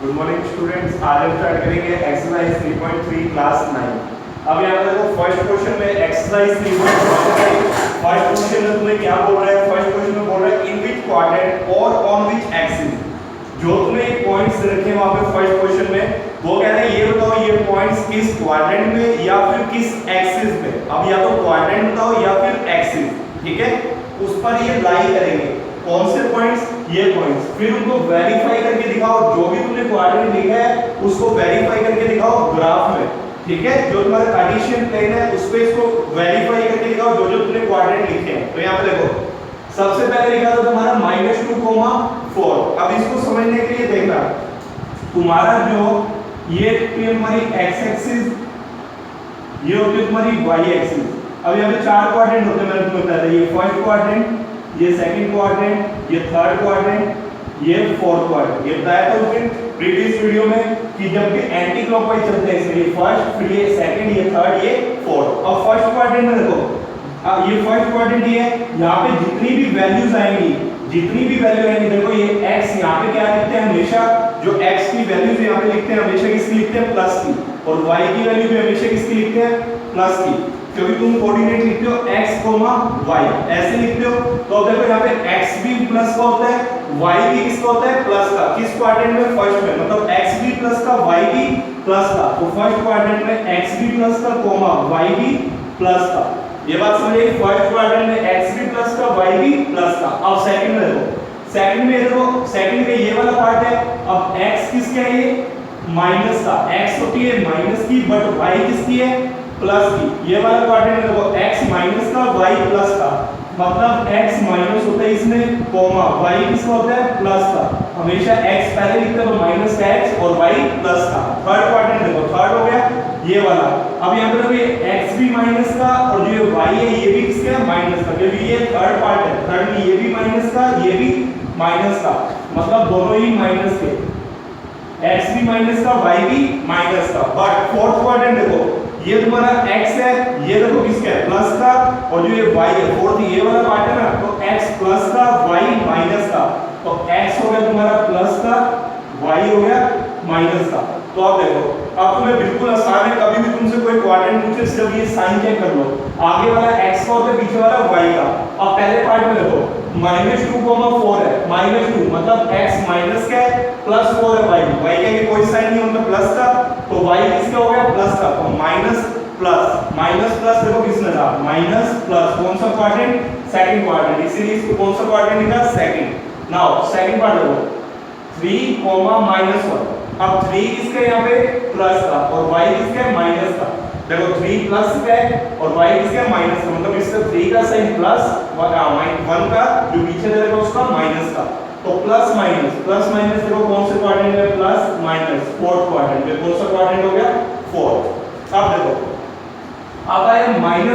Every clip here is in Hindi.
Good morning students. आज हम स्टार्ट करेंगे एक्सरसाइज 3.3 क्लास 9। अब यहाँ पे देखो फर्स्ट क्वेश्चन में एक्सरसाइज 3.1 फर्स्ट क्वेश्चन में तुम्हें क्या बोल रहा है? फर्स्ट क्वेश्चन में बोल रहा है इन विच क्वाड्रेंट और ऑन विच एक्सिस। जो तुम्हें पॉइंट्स रखे वहां पे फर्स्ट क्वेश्चन में वो कह रहे हैं ये बताओ ये पॉइंट्स किस क्वाड्रेंट में या फिर किस एक्सिस में। अब या तो क्वाड्रेंट बताओ या फिर एक्सिस, ठीक है, उस पर ये लाई करेंगे। कौन से पॉइंट्स? ये पॉइंट्स। फिर उनको वेरीफाई करके दिखाओ, जो भी तुमने क्वाड्रेंट लिखा है उसको वेरीफाई करके दिखाओ ग्राफ में, ठीक है। जो तुम्हारा कार्टेशियन प्लेन है उस पे इसको वेरीफाई करके दिखाओ जो जो तुमने क्वाड्रेंट लिखे हैं। तो यहाँ पे देखो सबसे पहले लिखा था तुम्हारा -2,4। अब इसको समझने के लिए देखना, तुम्हारा जो ये हमारी x एक्सिस, ये होती है तुम्हारी y एक्सिस। अब यहाँ पे चार क्वाड्रेंट होते हैं, मैंने तुम्हें बताया था। ये फर्स्ट क्वाड्रेंट, ये सेकंड क्वाड्रेंट, ये थर्ड क्वाड्रेंट, ये फोर्थ क्वाड्रेंट। ये बताया था उस दिन प्रीवियस वीडियो में कि जब भी एंटी क्लॉकवाइज चलते हैं इसमें, ये फर्स्ट, फिर ये सेकंड, ये थर्ड, ये फोर्थ। अब फर्स्ट क्वाड्रेंट में देखो, अब ये फर्स्ट क्वाड्रेंट ये है, यहाँ पे जितनी भी वैल्यूज आएंगी, जितनी भी वैल्यू आएंगी, देखो ये x यहाँ पे क्या लिखते हैं हमेशा, जो x की वैल्यूज यहाँ पे लिखते हैं हमेशा किसकी लिखते हैं? प्लस की। और y की वैल्यू भी हमेशा किसकी लिखते हैं? प्लस की, क्योंकि तुम कोऑर्डिनेट लिखते हो x, y ऐसे लिखते हो। तो अब देखो यहाँ पे x भी प्लस का होता है, y भी किसका होता है? प्लस का। किस क्वाड्रेंट में? फर्स्ट में, मतलब x भी प्लस का, y भी प्लस का। तो फर्स्ट क्वाड्रेंट में x भी प्लस का, y भी प्लस का। ये बात समझिए, फर्स्ट क्वाड्रेंट में x भी प्लस का, y भी प्लस का। अब सेकंड में देखो, सेकंड में देखो, सेकंड का ये वाला पार्ट है। अब x किसका है? ये माइनस का। x होती है माइनस की, बट y किसकी है? प्लस की। ये वाला क्वाड्रेंट में देखो x माइनस का, y प्लस का, मतलब x माइनस होता है इसमें, कोमा y किसका होता है? प्लस का। हमेशा x पहले लिखते हो तो माइनस का x और y प्लस का। थर्ड क्वाड्रेंट देखो, थर्ड हो गया ये वाला। अब यहाँ पे देखो ये x भी माइनस का और जो ये y है ये भी किसका है? माइनस का, क्योंकि ये थर्ड पार्ट है। थर्ड में ये भी माइनस का, ये भी माइनस का, मतलब दोनों ही माइनस के। x भी माइनस का, y भी माइनस का। बट फोर्थ क्वाड्रेंट देखो, ये तुम्हारा x है, ये देखो किसका है? प्लस का, और जो ये y है फोर्थ ये वाला पार्ट है ना, तो x प्लस का, y माइनस का। तो x हो गया तुम्हारा प्लस का, y हो गया माइनस का। तो अब देखो, अब तुम्हें बिल्कुल आसान है, कभी भी तुमसे कोई क्वाड्रेंट पूछे सिर्फ ये साइन चेक कर लो। आगे वाला x का होता है, पीछे वाला y का। अब पहले पार्ट में देखो -2,4 है, -2 मतलब x माइनस का है, +4 है y का ये कोई साइन नहीं मतलब प्लस का, तो y किसका हो गया? प्लस का। तो माइनस प्लस, माइनस प्लस देखो किसने था? Minus plus. कौन सा क्वाड्रेंट? सेकंड क्वाड्रेंट, इसीलिए इसको कौन सा क्वाड्रेंट लिखा? सेकंड। नाउ सेकंड पार्ट देखो 3, अब 3 किसका है यहाँ पे? प्लस का, और y किसका है? माइनस का। देखो 3 प्लस का है और y किसका है? माइनस का, मतलब इसका 3 का साइन प्लस, 1 का जो पीछे देखो उसका माइनस का। तो प्लस माइनस, प्लस माइनस देखो कौन से क्वाड्रेंट में? प्लस माइनस, फोर्थ क्वाड्रेंट में। कौन सा क्वाड्रेंट हो गया? फोर्थ। अब देखो, अब आए -1,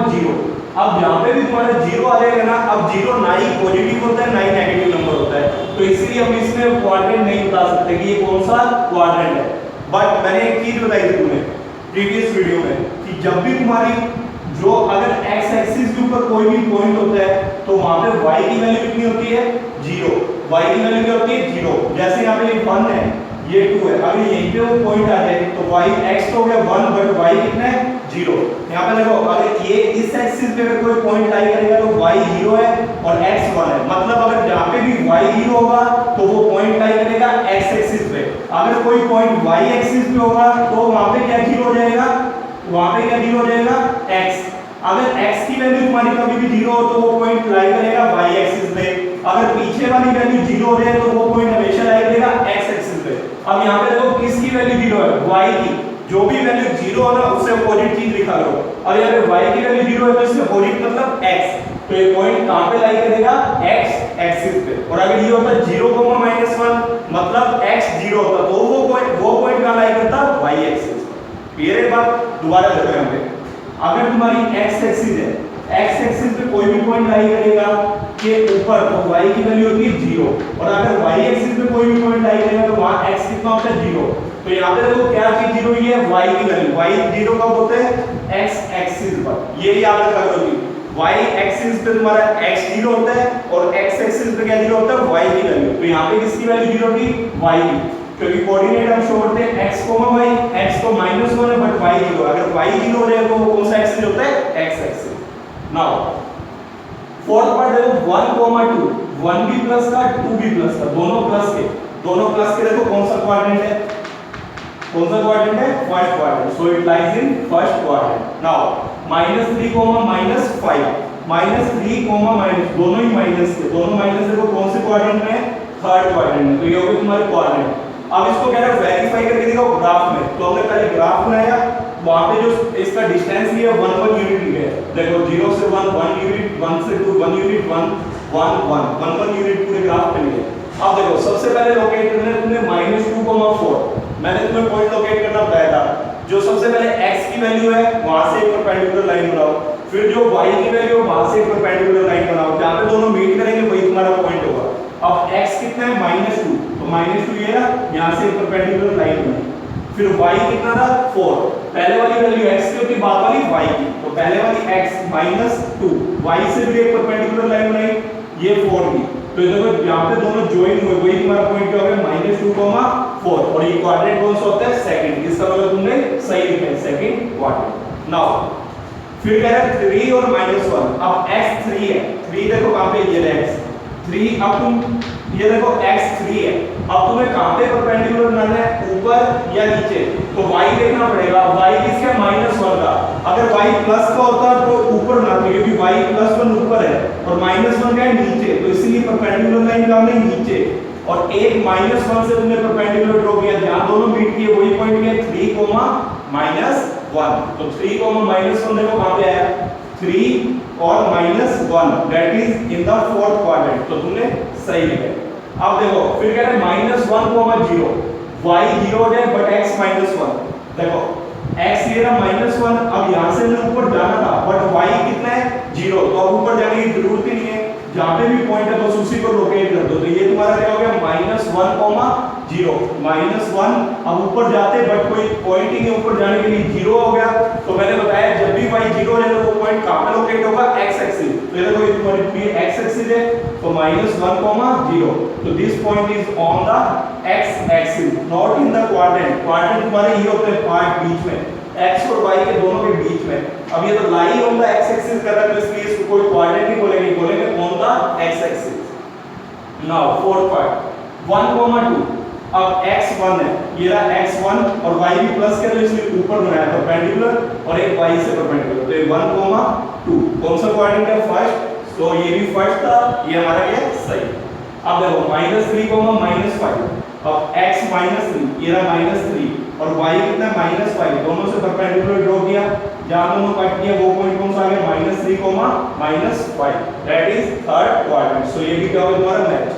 0। अब यहाँ पे भी तुम्हारा 0 आ जाएगा ना। अब 0 ना ही पॉजिटिव होता है ना ही नेगेटिव नंबर होता है, तो इसलिए हम इसमें क्वाड्रेंट नहीं बता सकते कि ये कौन सा क्वाड्रेंट है। बट मैंने एक चीज बताई थी तुम्हें प्रीवियस वीडियो में कि जब भी तुम्हारी जो अगर x एक्सिस के ऊपर कोई भी पॉइंट होता है तो वहां पे y की वैल्यू कितनी होती है? 0। y की वैल्यू क्या होती है? 0। जैसे यहाँ पे ये 1 है, ये 2 है, अगर यहीं पे वो पॉइंट आ जाए तो y x तो हो गया 1, बट y कितना है? 0। यहाँ पे देखो, अगर ये इस एक्सिस पे अगर कोई पॉइंट लाई करेगा तो y 0 है और x 1 है, मतलब अगर जहाँ पे भी y 0 होगा तो वो पॉइंट लाई करेगा x एक्सिस पे। अगर कोई पॉइंट y एक्सिस पे होगा तो वहां पे क्या 0 हो जाएगा? वहां पे क्या 0 हो जाएगा? x। अगर x की वैल्यू तुम्हारी कभी भी 0 हो तो वो पॉइंट लाई करेगा y एक्सिस पे। अगर पीछे वाली वैल्यू 0 हो जाए तो वो पॉइंट हमेशा लाई करेगा x एक्सिस पे। अब यहाँ पे देखो किसकी वैल्यू 0 है? y की। जो भी वैल्यू 0 हो ना उससे अपोजिट चीज लिखा करो। और यहाँ पे y की वैल्यू 0 है तो इससे अपोजिट मतलब x। तो ये पॉइंट कहां पे लाई करेगा? x एक्सिस पे। और अगर ये होता 0, -1 मतलब x 0 होता तो वो पॉइंट कहां लाई करता? y एक्सिस पे। क्लियर है बात? दोबारा देखो यहाँ पे, अगर तुम्हारी x एक्सिस है, x एक्सिस पे कोई भी पॉइंट लाई करेगा के ऊपर तो y की वैल्यू होती है 0, और अगर y एक्सिस पे कोई भी पॉइंट लाई करेगा तो वहां x कितना होता है? 0। तो यहाँ पे देखो क्या चीज 0 हुई है? y की वैल्यू। y 0 कब होता है? x एक्सिस पर। ये याद रखा करो कि y एक्सिस पे तुम्हारा x 0 होता है और x एक्सिस पे क्या 0 होता है? y की वैल्यू। तो यहाँ पे किसकी वैल्यू 0 थी? y की। क्योंकि कोऑर्डिनेट हम शो करते हैं x, y, x तो -1 है बट y 0, अगर y 0 हो जाए तो वो कौन सा एक्सिस होता है, x axis. Now fourth part देखो 1, 2, 1 भी प्लस का 2 भी प्लस का, दोनों प्लस के देखो कौन सा क्वाड्रेंट है, कौन सा क्वाड्रेंट है, first quadrant, so it lies in first quadrant. Now -3, -5, -3, दोनों ही माइनस के, दोनों माइनस देखो कौन से क्वाड्रेंट में है, थर्ड क्वाड्रेंट में, तो ये हो गया तुम्हारे क्वाड्रेंट। अब इसको कह रहा है वेरीफाई करके दिखाओ ग्राफ में, तो हमने पहले ग्राफ बनाया, वहां पे जो इसका डिस्टेंस लिया 1 यूनिट लिया है, देखो 0 से 1 यूनिट, 1 से 2 1 यूनिट, 1 यूनिट पूरे ग्राफ पे लिया। अब देखो सबसे पहले लोकेट करना है तुमने -2, 4, मैंने तुम्हें पॉइंट लोकेट करना बताया था, जो सबसे पहले x की वैल्यू है वहां से एक परपेंडिकुलर लाइन बनाओ, फिर जो y की वैल्यू है वहां से एक परपेंडिकुलर लाइन बनाओ, जहां पे दोनों मीट करेंगे वही तुम्हारा पॉइंट होगा। अब x कितना है, -2, तो -2 ये ना, यहां से एक परपेंडिकुलर लाइन बनाई, फिर y कितना था, 4, पहले वाली वैल्यू x की होती, बाद वाली y की, तो पहले वाली x -2, y से भी एक परपेंडिकुलर लाइन बनाई, ये 4 की, तो ये देखो यहां पे दोनों ज्वाइन हुए, वही तुम्हारा पॉइंट क्या हो गया, -2, 4, और ये क्वाड्रेंट कौन सा होता है, सेकंड, इसका मतलब तुमने सही लिखा है, सेकंड क्वाड्रेंट। नाउ फिर कह रहा है 3 और -1, अब x 3 है, 3 देखो कहां पे, ये x 3, अब तुम ये देखो x 3 है, अब तुम्हें कहां पे परपेंडिकुलर बनाना है, ऊपर या नीचे, तो y देखना पड़ेगा, y किसका, -1 का, अगर y प्लस का होता तो ऊपर बनाते, क्योंकि y +1 ऊपर है और -1 का है नीचे, तो इसलिए परपेंडिकुलर लाइन कहां है, नीचे, और एक -1 से तुमने परपेंडिकुलर ड्रॉ किया, जहां दोनों मीट किए वही पॉइंट है 3, -1, तो 3, -1 देखो कहां पे आया, 3 और -1, that is in the fourth quadrant, तो तुमने सही लिखा। अब देखो फिर कह रहे हैं -1, 0, y 0 हो जाए बट x -1, देखो x ये रहा -1, अब यहां से हमें ऊपर जाना था बट y कितना है, 0, तो अब ऊपर जाने की जरूरत ही नहीं है, जहां पे भी पॉइंट है बस उसी को लोकेट कर दो, तो ये तुम्हारा क्या हो गया, -1, 0, -1, अब ऊपर जाते बट कोई पॉइंट ही नहीं, ऊपर जाने के लिए 0 हो गया, तो मैंने बताया जब भी y 0 हो जाए तो वो पॉइंट कहां पे लोकेट होगा, x एक्सिस, तो ये देखो ये तुम्हारी x एक्सिस है, तो -1, 0, तो this point is on the x axis, not in the quadrant, quadrant तुम्हारे ये होते हैं पार्ट बीच में, x और y के दोनों के बीच में, अब ये तो lie on the x axis कर रहा है, तो इसलिए इसको कोई क्वाड्रेंट नहीं बोलेंगे, बोलेंगे on the x axis. Now fourth part 1, 2, अब x1 है, ये रहा x1 और y भी प्लस के, तो इसलिए ऊपर बनाया परपेंडिकुलर और एक y से परपेंडिकुलर, तो ये 1, 2, कौन सा क्वाड्रेंट है, फर्स्ट, तो ये भी फर्स्ट था, ये हमारा क्या सही। अब देखो -3, -5, अब x -3, ये रहा -3 और y कितना -5, दोनों से परपेंडिकुलर ड्रॉ किया, जहां दोनों कट किया वो पॉइंट कौन सा आ गया, -3, -5, दैट इज थर्ड क्वाड्रेंट, सो ये भी क्या होगा तुम्हारा मैच,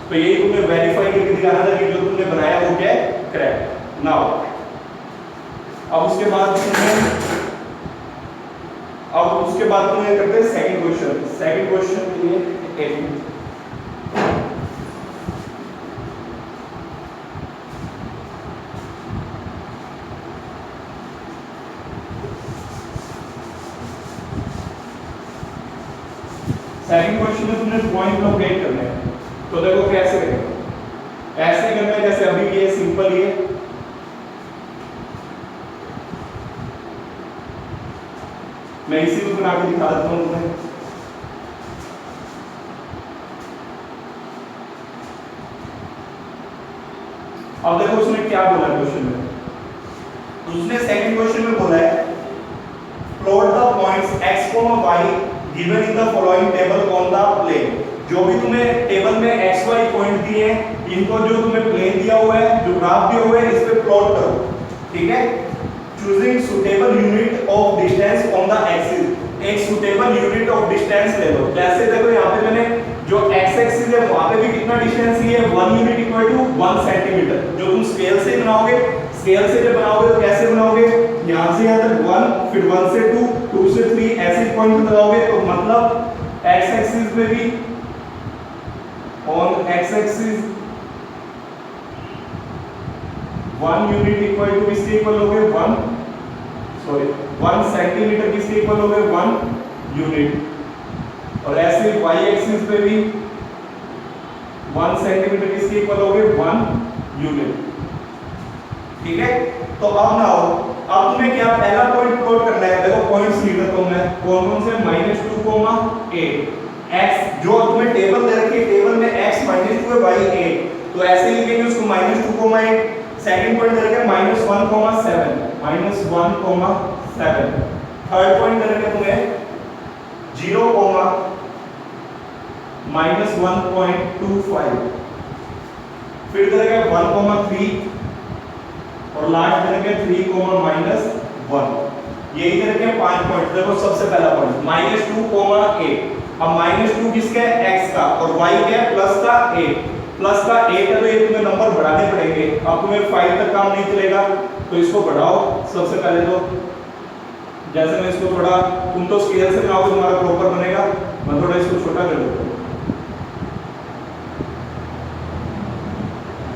तो यही तुमने वेरीफाई करके दिखाना था कि जो तुमने बनाया वो क्या है, करेक्ट। नाउ अब उसके बाद तुम्हें करते हैं सेकंड क्वेश्चन के लिए एक मिनट। सेकंड क्वेश्चन में तुमने पॉइंट लोकेट करने हैं, तो देखो कैसे करेंगे, ऐसे करना है जैसे अभी ये सिंपल ही है, मैं इसी को बना के दिखा देता हूं तुम्हें। अब देखो उसने क्या बोला क्वेश्चन में, उसने सेकंड क्वेश्चन में बोला है plot the points x, y given in the following table on the plane, जो भी तुम्हें टेबल में x, y पॉइंट दिए हैं, इनको जो तुम्हें प्लेन दिया हुआ है, जो ग्राफ दिया हुआ है, इस पे प्लॉट करो, ठीक है, choosing suitable unit of distance on the axis, एक सुटेबल यूनिट ऑफ डिस्टेंस ले लो, जैसे देखो यहाँ पे मैंने जो x एक्सिस है वहां पे भी कितना डिस्टेंस लिया है, 1 यूनिट इक्वल टू 1 सेंटीमीटर, जो तुम स्केल से बनाओगे, स्केल से जब बनाओगे तो कैसे बनाओगे, यहां से यहां तक 1, फिर 1 से 2, 2 से 3 ऐसे पॉइंट लगाओगे, तो मतलब x एक्सिस में भी on x axis 1 unit equal to किसके इक्वल हो गए 1 सेंटीमीटर किसके इक्वल हो गए 1 यूनिट, और ऐसे y एक्सिस पे भी 1 सेंटीमीटर किसके इक्वल हो गए 1 यूनिट। ठीक है। तो अब ना हो, अब तुम्हें क्या पहला पॉइंट प्लॉट करना है। देखो पॉइंट्स लिख देता हूं मैं, कौन कौन से, -2, 8 x जो तुम्हें टेबल दे रखी है, टेबल में x -2 है, y 8, तो ऐसे लिखेंगे उसको -2, 8। सेकंड पॉइंट दे रखा है -1, 7 -1, 7। थर्ड पॉइंट दे रखा है तुम्हें 0, -1.25। फिर दे रखा है 1, 3 और लास्ट दे रखा है 3, -1। यही दे रखे हैं 5 पॉइंट। देखो सबसे पहला पॉइंट -2, 8। अब -2 किसका है, x का, और y क्या है, प्लस का 8। प्लस का 8 है तो ये तुम्हें नंबर बढ़ाने पड़ेंगे। अब तुम्हें 5 तक काम नहीं चलेगा तो इसको बढ़ाओ। सबसे पहले तो जैसे मैं इसको थोड़ा, तुम तो स्केल से बनाओगे तुम्हारा प्रॉपर बनेगा, मैं थोड़ा इसको छोटा कर देता हूं।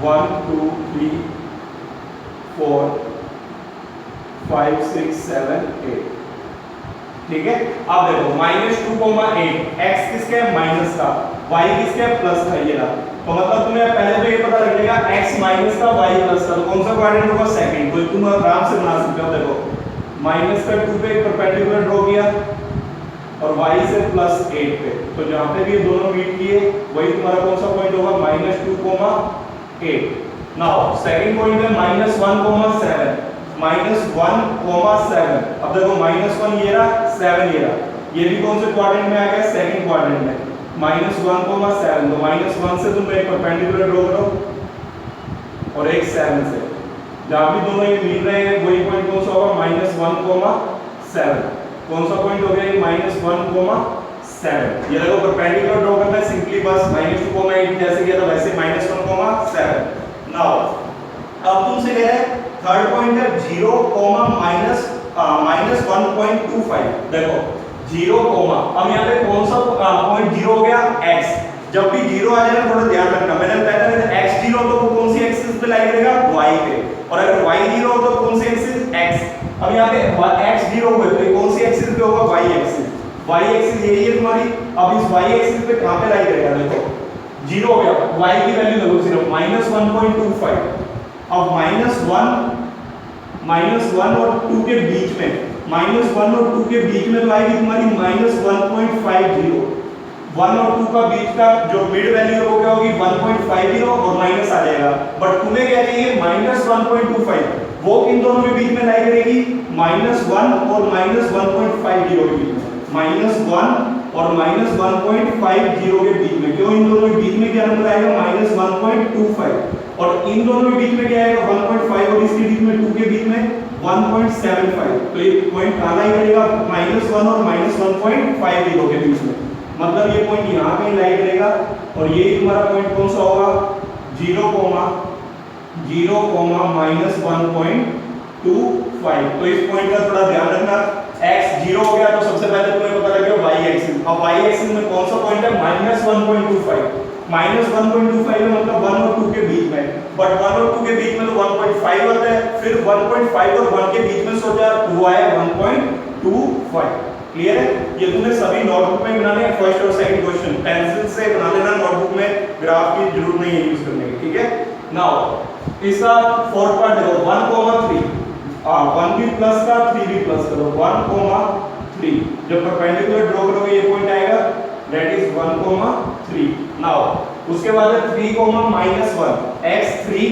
1, 2, 3, 4, 5, 6, 7, 8। ठीक है। अब देखो -2, 8 x किसका है, माइनस का, y किसका है, प्लस का। ये रहा। तो मतलब तुम्हें पहले तो ये पता लग जाएगा x माइनस का, y प्लस का, तो कौन सा क्वाड्रेंट होगा, सेकंड। तो तुम आराम से बना सकते हो। देखो माइनस का 2 पे परपेंडिकुलर ड्रॉ किया और y से +8 पे, तो जहां पे भी ये दोनों मीट किए वही तुम्हारा कौन सा पॉइंट होगा, -2, 8। नाउ सेकंड पॉइंट है -1, 7 -1, 7। अब देखो -1 ये रहा, 7 ये रहा, ये भी कौन से क्वाड्रेंट में आ गया, सेकंड क्वाड्रेंट में। -1, 7, तो -1 से तुम एक परपेंडिकुलर ड्रॉ करो और एक 7 से, जहां भी दोनों ये मिल रहे हैं वही पॉइंट कौन सा होगा, -1, 7। कौन सा पॉइंट हो गया ये, -1, 7। ये देखो परपेंडिकुलर ड्रॉ करना है सिंपली, बस -2, 8 जैसे किया था वैसे -1, 7। नाउ अब तुमसे कह रहा है थर्ड पॉइंट है 0, -1.25। देखो 0, अब यहाँ पे कौन सा पॉइंट 0 हो गया, x। जब भी 0 आ जाएगा थोड़ा ध्यान रखना, मैंने बताया था x 0 तो वो कौन सी एक्सिस पे लाई करेगा, y पे, और अगर y 0 हो तो कौन सी एक्सिस, x। अब यहाँ पे x 0 हुए तो कौन सी एक्सिस पे होगा, y एक्सिस। y एक्सिस यही है तुम्हारी। अब इस y एक्सिस पे कहां पे लाई करेगा, देखो 0 हो गया, y की वैल्यू देखो सिर्फ -1.25। अब -1 और 2 के बीच में, -1 और 2 के बीच में तो आएगी तुम्हारी -1.50। 1 और 2 का बीच का जो मिड वैल्यू है वो क्या होगी, 1.50 और माइनस आ जाएगा। बट तुम्हें क्या चाहिए, -1.25। वो किन दोनों के बीच में लाई करेगी, -1 और -1.50 के बीच में। -1 और -1.50 के बीच में। क्यों, इन दोनों के बीच में क्या नंबर आएगा, -1.25, और इन दोनों के बीच में क्या आएगा, 1.5, और इसके बीच में 2 के बीच में 1.75। तो ये पॉइंट कहां लाई करेगा, -1 और -1.50 के बीच में। मतलब ये पॉइंट यहां कहीं लाई करेगा, और ये तुम्हारा पॉइंट कौन सा होगा, 0, -1.25। तो इस पॉइंट का थोड़ा ध्यान रखना। x 0 हो गया तो सबसे पहले तुम्हें पता लगेगा y एक्सिस। अब y एक्सिस में कौन सा पॉइंट है, -1.25। -1.25 है मतलब 1 और 2 के बीच में, बट 1 और 2 के बीच में तो 1.5 होता है, फिर 1.5 और 1 के बीच में सोचा 2 आया 1.25। क्लियर है। ये तुम्हें सभी नोटबुक में बनाने हैं, फर्स्ट और सेकंड क्वेश्चन पेंसिल से बना लेना, नोटबुक में ग्राफ की जरूरत नहीं है यूज करने की। ठीक है। नाउ इसका फोर्थ पार्ट देखो, 1, 3। 1 भी प्लस का, 3 भी प्लस करो, 1, 3। जब परपेंडिकुलर ड्रॉ करोगे ये पॉइंट आएगा, दैट इज 1, 3। नाउ उसके बाद है 3, -1, x 3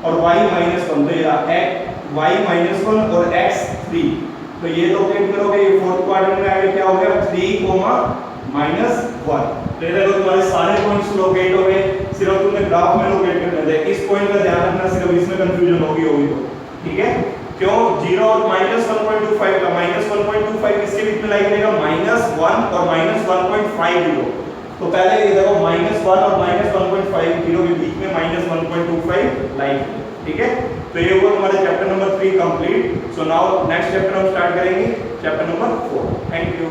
और y -1। तो ये y -1 और x 3, तो ये लोकेट करोगे, ये फोर्थ क्वाड्रेंट में आगे क्या हो गया, 3, -1। तो ये देखो तुम्हारे सारे पॉइंट्स लोकेट हो गए, सिर्फ तुम्हें ग्राफ में लोकेट करने थे। इस पॉइंट का ध्यान रखना, सिर्फ इसमें कंफ्यूजन होगी तो। ठीक है। क्यों, 0 और -1.25 का, -1.25 किसके बीच में लाई करेगा, -1 और -1.50। तो पहले ये देखो -1 और -1.50 के बीच में -1.25 लाई। ठीक है। तो ये हुआ हमारे chapter number 3 complete. So now next chapter हम स्टार्ट करेंगे, चैप्टर नंबर 4। Thank you.